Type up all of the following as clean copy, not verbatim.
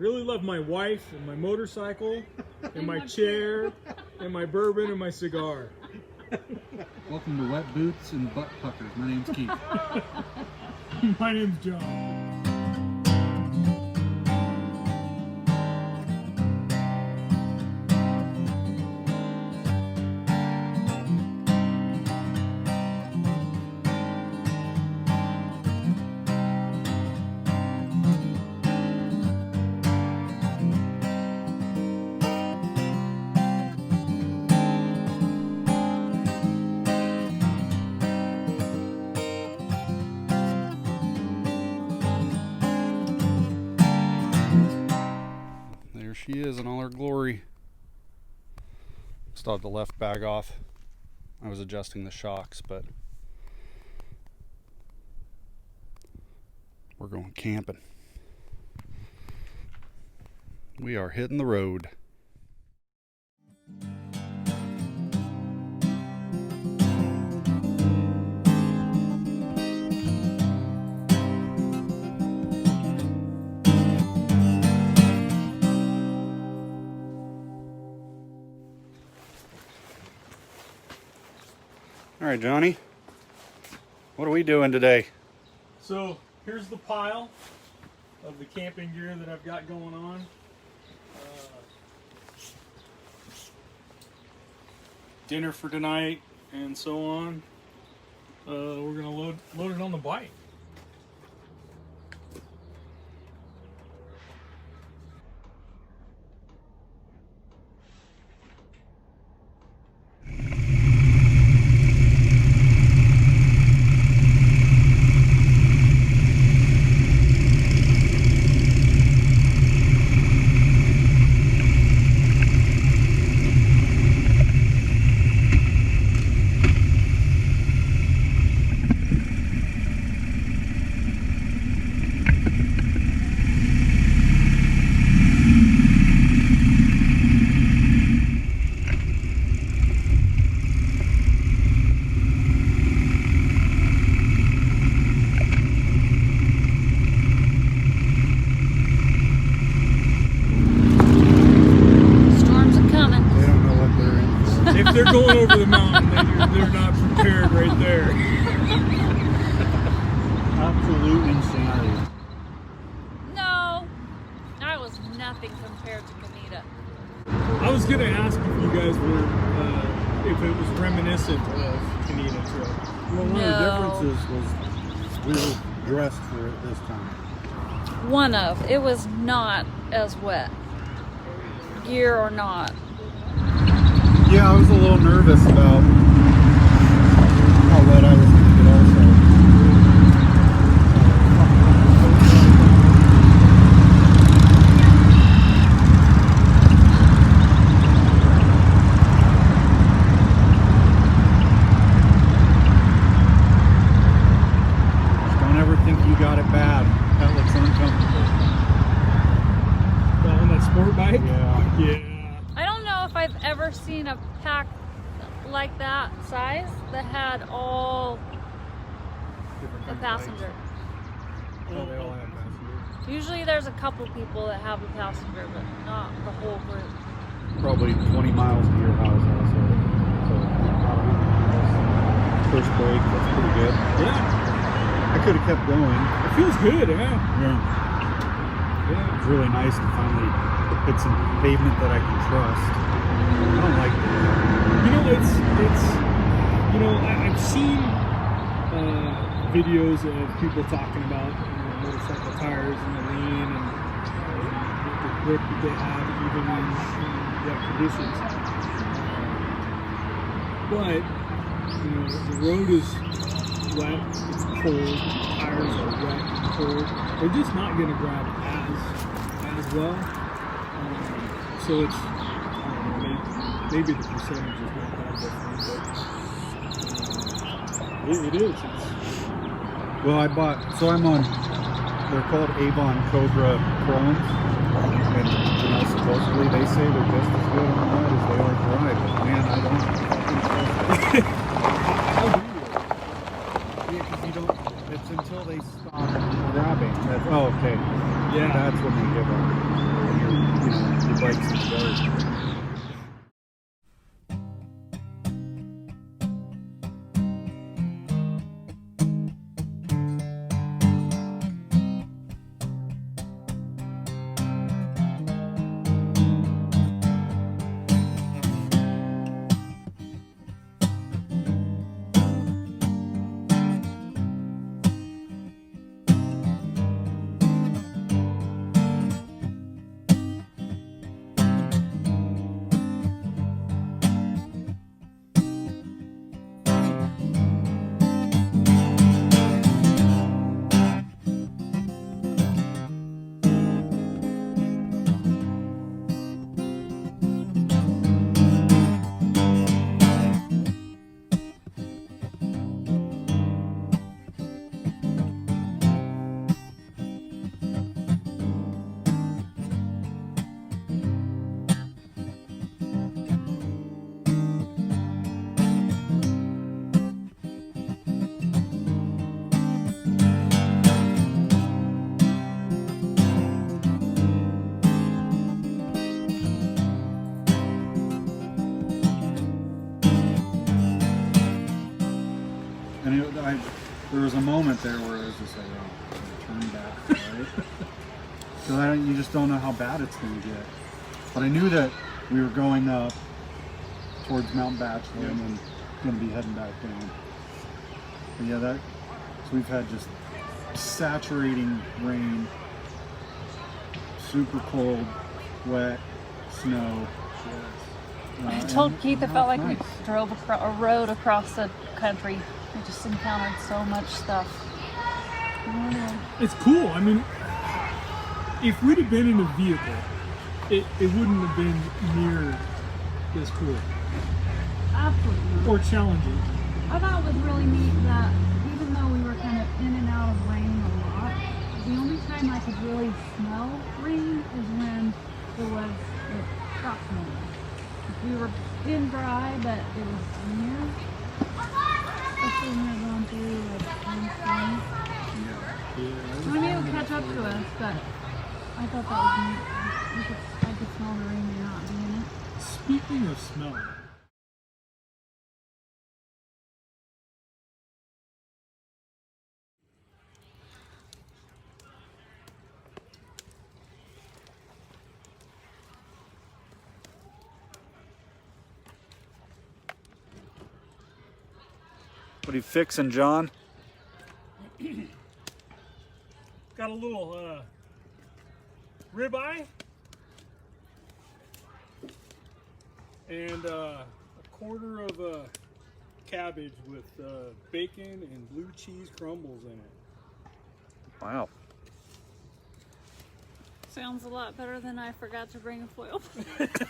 really love my wife and my motorcycle and my chair and my bourbon and my cigar. Welcome to Wet Boots and Butt Puckers. My name's Keith. My name's John. There she is in all her glory. Still have the left bag off. I was adjusting the shocks, but we're going camping. We are hitting the road. All right, Johnny, what are we doing today? So here's the pile of the camping gear that I've got going on. Dinner for tonight and so on. We're gonna load it on the bike. If they're going over the mountain, they're not prepared right there. Absolute insanity. No, that was nothing compared to Kanita. I was gonna ask if you guys were, if it was reminiscent of Kanita Trail. Well, one of the differences was we were dressed for it this time. It was not as wet, gear or not. Yeah, I was a little nervous about how wet I was going to get also. Just don't ever think you got it bad. That looks uncomfortable. On that sport bike? Yeah. Yeah. I don't know if I've ever seen a pack like that size that had all the passenger. Oh, they all have passengers. Usually there's a couple people that have a passenger, but not the whole group. Probably 20 miles to your house also. So about 100 miles. First break, that's pretty good. Yeah. I could have kept going. It feels good, yeah. Yeah. It's really nice to finally hit some pavement that I can trust. I don't like that. You know, it's you know, I've seen videos of people talking about motorcycle tires and the lean and the grip that they have even in wet conditions. But you know, the road is wet, it's cold, tires are wet and cold. They're just not going to grab as well. So it's, I don't know, maybe the percentage is not that different, but it is. Well, I bought, so I'm on, they're called Avon Cobra Chromes, and you know, supposedly they say they're just as good on that as they are dry, but man, I don't fucking How do you? Yeah, because you don't, it's until they stop grabbing. That's, oh, okay. Yeah. That's when they give up. there was a moment there where I was just like, oh, turn back, right? Because you just don't know how bad it's going to get. But I knew that we were going up towards Mount Bachelor and then going to be heading back down. But yeah, so we've had just saturating rain, super cold, wet, snow. I told Keith it felt like nice. we drove a road across the country. We just encountered so much stuff. It's cool. I mean, if we'd have been in a vehicle, it wouldn't have been near this cool Absolutely. or challenging. I thought it was really neat that even though we were kind of in and out of rain a lot, the only time I could really smell rain is when it stopped snowing. We were in dry, but it was near. Especially when we were going through like spring. Yeah. I mean, it would catch up to us, but I thought that was neat. I could smell the rain and not be in it. Speaking of smell, What are you fixing, John? got a little ribeye and a quarter of cabbage with bacon and blue cheese crumbles in it. Wow. Sounds a lot better than I forgot to bring a foil factor.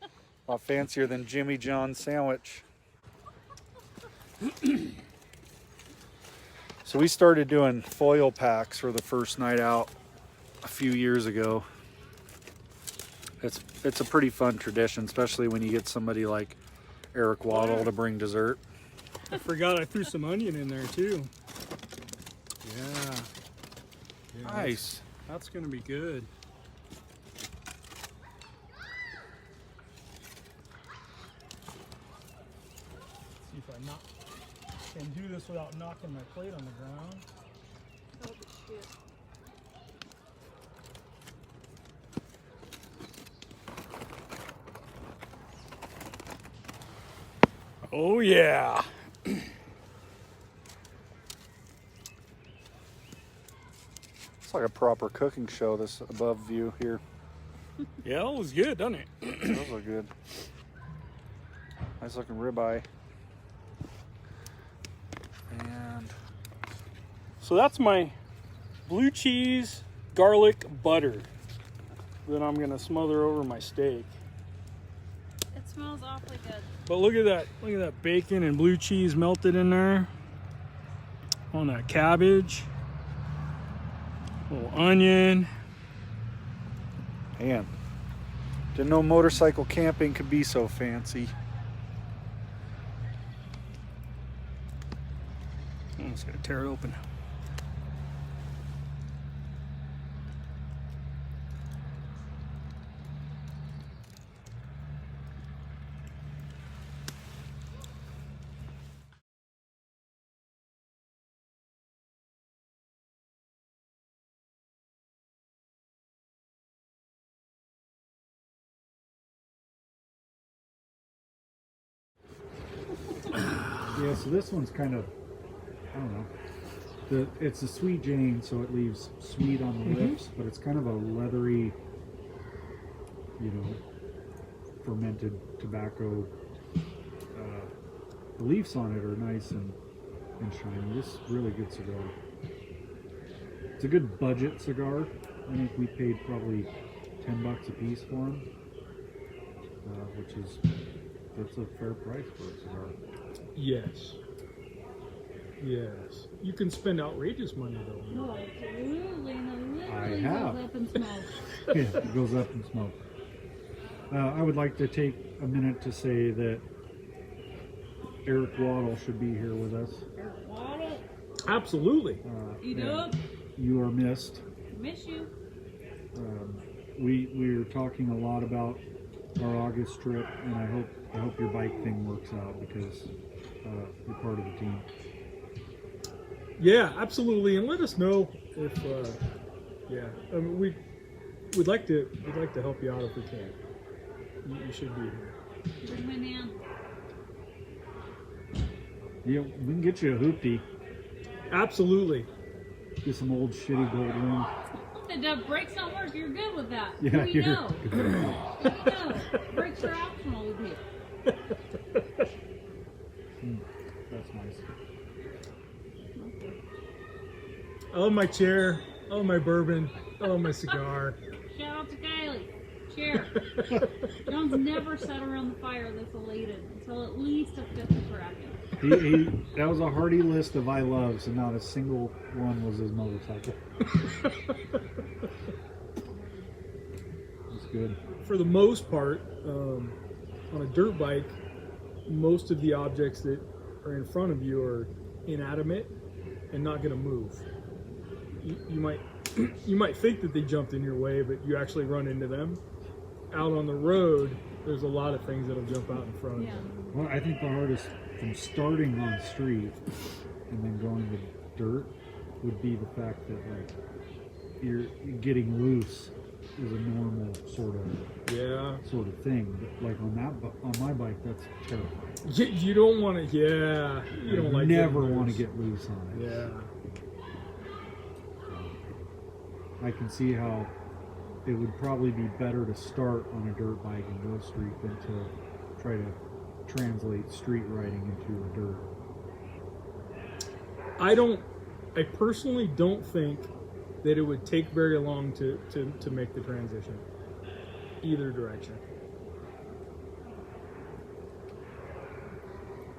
A lot fancier than Jimmy John's sandwich. So we started doing foil packs for the first night out a few years ago. It's a pretty fun tradition, especially when you get somebody like Eric Waddle to bring dessert. I forgot I threw some onion in there too. Yeah. Nice. That's gonna be good. See if I can do this without knocking my plate on the ground. Oh, shit. Oh yeah. It's like a proper cooking show, this above view here. Yeah, that was good, doesn't it? Those look good. Nice looking ribeye. And So that's my blue cheese garlic butter that I'm gonna smother over my steak. It smells awfully good. But look at that bacon and blue cheese melted in there on that cabbage. Little onion. man, didn't know motorcycle camping could be so fancy. I'm just gonna tear it open. Yeah, so this one's kind of, I don't know. It's a sweet Jane, so it leaves sweet on the lips, but it's kind of a leathery, you know, fermented tobacco. The leaves on it are nice and shiny. This is a really good cigar. It's a good budget cigar. I think we paid probably $10 a piece for them, that's a fair price for a cigar. Yes. Yes. You can spend outrageous money though. Oh, absolutely. And it I literally have. goes up in smoke. Yeah, it goes up in smoke. I would like to take a minute to say that Eric Waddle should be here with us. Absolutely. Eat and up. You are missed. Miss you. We were talking a lot about our August trip, and I hope your bike thing works out because you're part of the team. Yeah, absolutely, and let us know if yeah. I mean, we'd like to help you out if we can. You should be here. Bring my man. Yeah, we can get you a hoopty. Absolutely. Get some old shitty gold ring. The brakes don't work. You're good with that. Yeah, We know. No, brakes are optional with you. That's nice. I love my chair. I love my bourbon. I love my cigar. Shout out to Kylie. Cheers. John's never sat around the fire this elated until at least a fifth of Kraken. That was a hearty list of I loves, and not a single one was his motorcycle. That's good. For the most part, on a dirt bike, most of the objects that are in front of you are inanimate and not going to move. You might you might think that they jumped in your way, but you actually run into them. Out on the road, there's a lot of things that'll jump out in front of you. Well, I think the hardest from starting on street and then going to dirt would be the fact that like you're getting loose is a normal sort of thing. But like on my bike, that's terrifying. You don't want to. Yeah, you don't like. Never want to get loose on it. Yeah. I can see how it would probably be better to start on a dirt bike and go street than to try to translate street riding into a dirt. I personally don't think that it would take very long to make the transition. Either direction.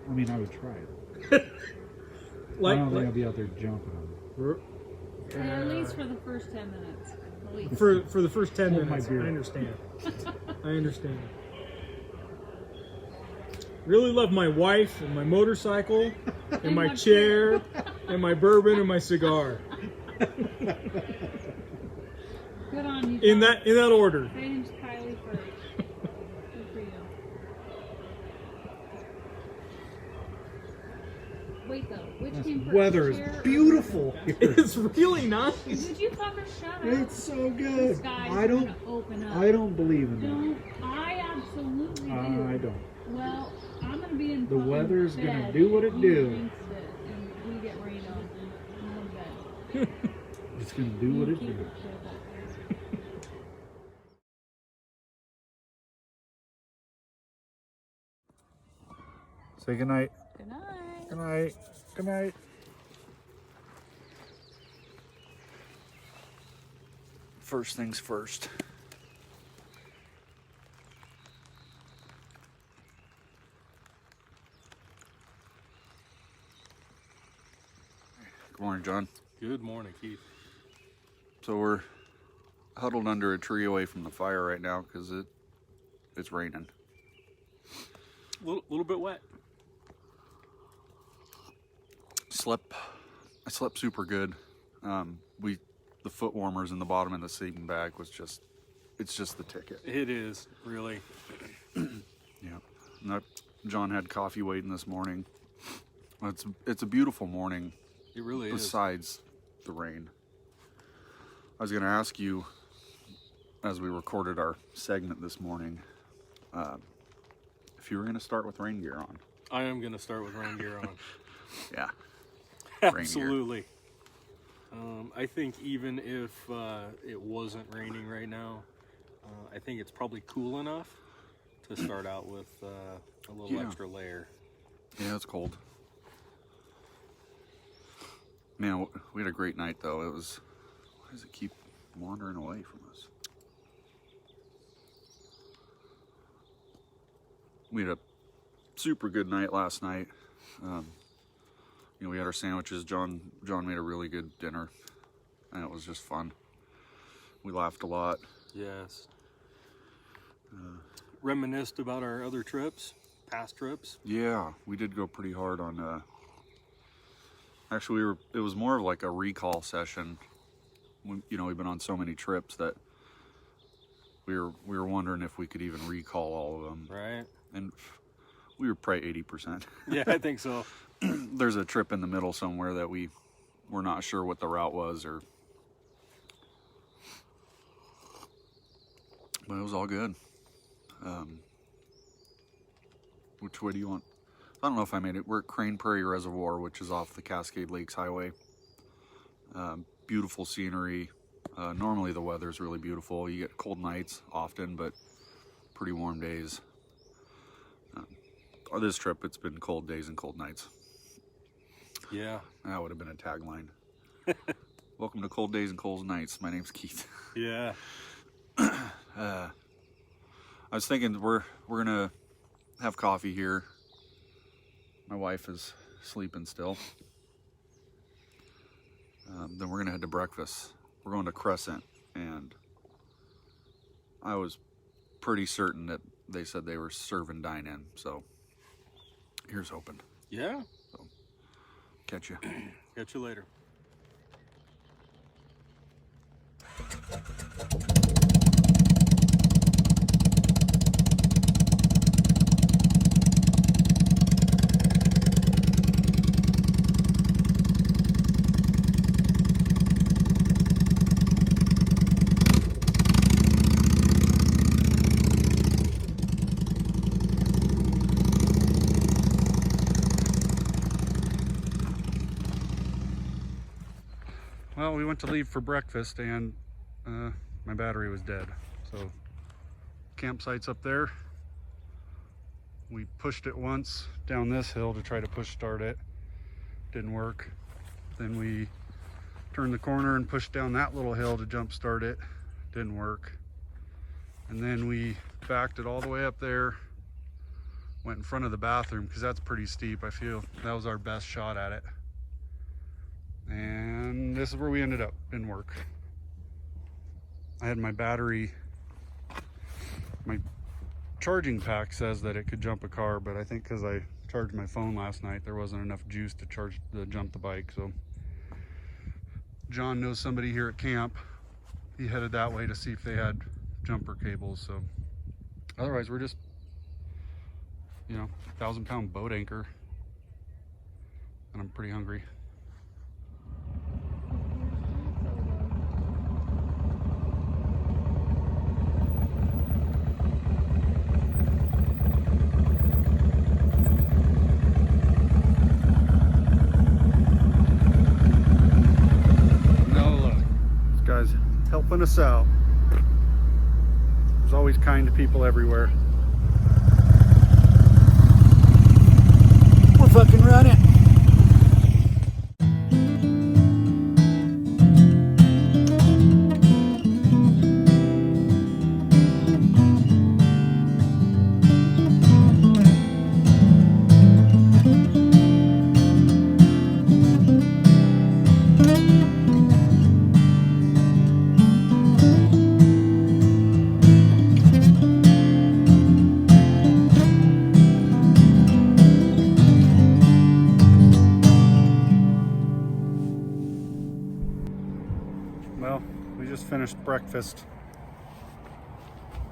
I mean, I would try it. Like, I don't think I'd be out there jumping on it. At least for the first 10 minutes. At least. For the first 10 Hold my minutes, I beer. understand. I understand. Really love my wife and my motorcycle and my chair and my bourbon and my cigar. Good on you. In that order. Finish Kylie first. Good for you. Wait though, which came first? Weather is chair or beautiful here. It's really nice. Did you fucker shut up? It's so The good. sky's I don't. gonna open up. I don't believe in that. Don't. I absolutely do. I don't. Well, I'm gonna be in The fucking weather's bed gonna do what it if do. you jinx it and we get rain on. I'm in bed. It's gonna do what You it keep do. it shut up. Say goodnight. Good night. Good night. Good night. First things first. Good morning, John. Good morning, Keith. So we're huddled under a tree away from the fire right now because it's raining. Little bit wet. I slept super good. The foot warmers in the bottom of the sleeping bag it's just the ticket. It is, really. Yeah. And John had coffee waiting this morning. It's a beautiful morning. It really is. Besides the rain. I was going to ask you, as we recorded our segment this morning, if you were going to start with rain gear on. I am going to start with rain gear on. Yeah. Absolutely. I think even if it wasn't raining right now, I think it's probably cool enough to start out with a little extra layer. Yeah, it's cold. Man, we had a great night though. Why does it keep wandering away from us? We had a super good night last night. We had our sandwiches. John made a really good dinner, and it was just fun. We laughed a lot. Yes. Reminisced about our other trips, past trips. Yeah, we did go pretty hard on. Actually, it was more of like a recall session. We've been on so many trips that we were wondering if we could even recall all of them. Right. And we were probably 80%. Yeah, I think so. There's a trip in the middle somewhere that we we're not sure what the route was, or but it was all good. Which way do you want? I don't know if I made it. We're at Crane Prairie Reservoir, which is off the Cascade Lakes Highway. Beautiful scenery. Normally the weather's really beautiful. You get cold nights often, but pretty warm days. On this trip, it's been cold days and cold nights. Yeah. That would have been a tagline. Welcome to Cold Days and Cold Nights. My name's Keith. Yeah. I was thinking we're gonna have coffee here. My wife is sleeping still. Then we're gonna head to breakfast. We're going to Crescent, and I was pretty certain that they said they were serving dine-in, so here's hoping. Yeah. So catch you. Catch you later. Well, we went to leave for breakfast, and my battery was dead. So campsite's up there. We pushed it once down this hill to try to push start it. Didn't work. Then we turned the corner and pushed down that little hill to jump start it. Didn't work. And then we backed it all the way up there, went in front of the bathroom because that's pretty steep. I feel that was our best shot at it. And this is where we ended up. Didn't work. I had my battery, my charging pack says that it could jump a car, but I think because I charged my phone last night, there wasn't enough juice to jump the bike. So John knows somebody here at camp. He headed that way to see if they had jumper cables. So otherwise we're just, 1,000-pound boat anchor, and I'm pretty hungry. Helping us out. There's always kind people everywhere. We're fucking running. Well, we just finished breakfast.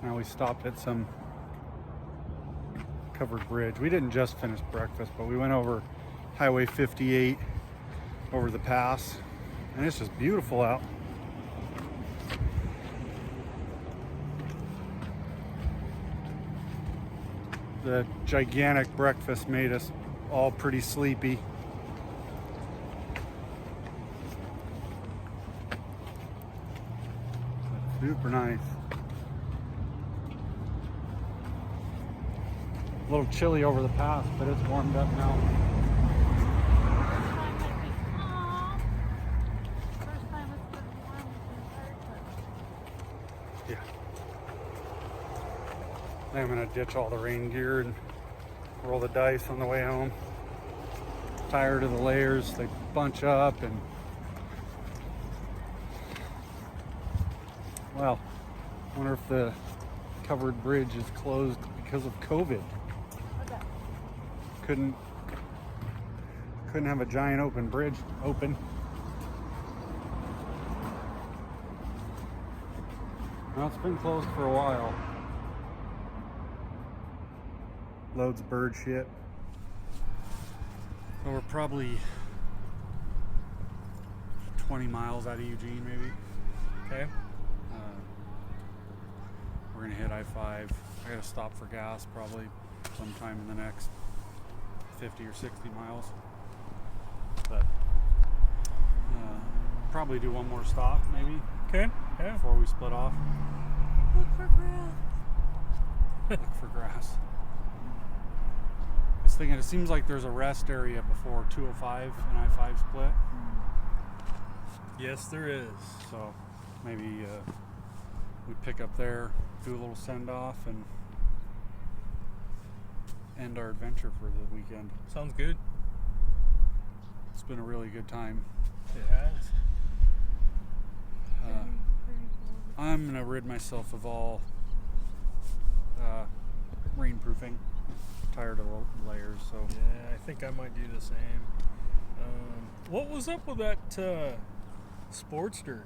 Now we stopped at some covered bridge. We didn't just finish breakfast, but we went over Highway 58 over the pass, and it's just beautiful out. The gigantic breakfast made us all pretty sleepy. Super nice. A little chilly over the pass, but it's warmed up now. Yeah. I'm gonna ditch all the rain gear and roll the dice on the way home. Tired of the layers, they bunch up, and well, I wonder if the covered bridge is closed because of COVID. Okay. Couldn't have a giant open bridge open. Well, it's been closed for a while. Loads of bird shit. So we're probably 20 miles out of Eugene, maybe. Okay. We're gonna hit I-5. I gotta stop for gas probably sometime in the next 50 or 60 miles. But probably do one more stop maybe. Okay. Yeah. Before we split off. Look for grass. Look for grass. I was thinking it seems like there's a rest area before 205 and I-5 split. Yes, there is. So maybe we pick up there, do a little send off, and end our adventure for the weekend. Sounds good. It's been a really good time. It has. I'm gonna rid myself of all rainproofing. Tired of the layers, so Yeah, I think I might do the same. What was up with that Sportster?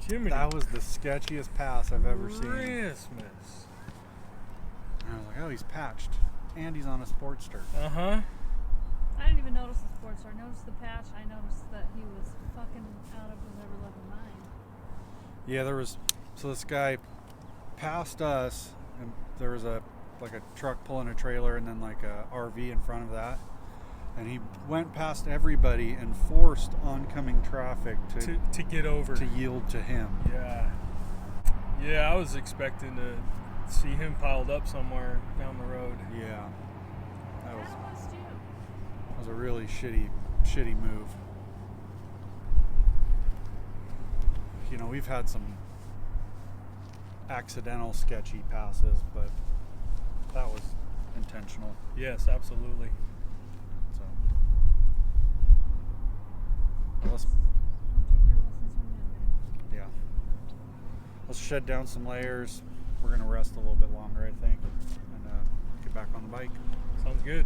Jimmy. that was the sketchiest pass I've ever seen. Christmas. And I was like, oh, he's patched, and he's on a Sportster. Uh-huh. I didn't even notice the sports. I noticed the patch. I noticed that he was fucking out of his ever-loving mind. Yeah, so this guy passed us, and there was a truck pulling a trailer and then like a RV in front of that, and he went past everybody and forced oncoming traffic To get over. to yield to him. Yeah, I was expecting to see him piled up somewhere down the road. Yeah, that was That was too. a really shitty move. You know, we've had some accidental sketchy passes, but that was intentional. Yes, absolutely. So let's Don't take your lessons from him, man. yeah, let's shed down some layers. We're gonna rest a little bit longer, I think, and get back on the bike. Sounds good.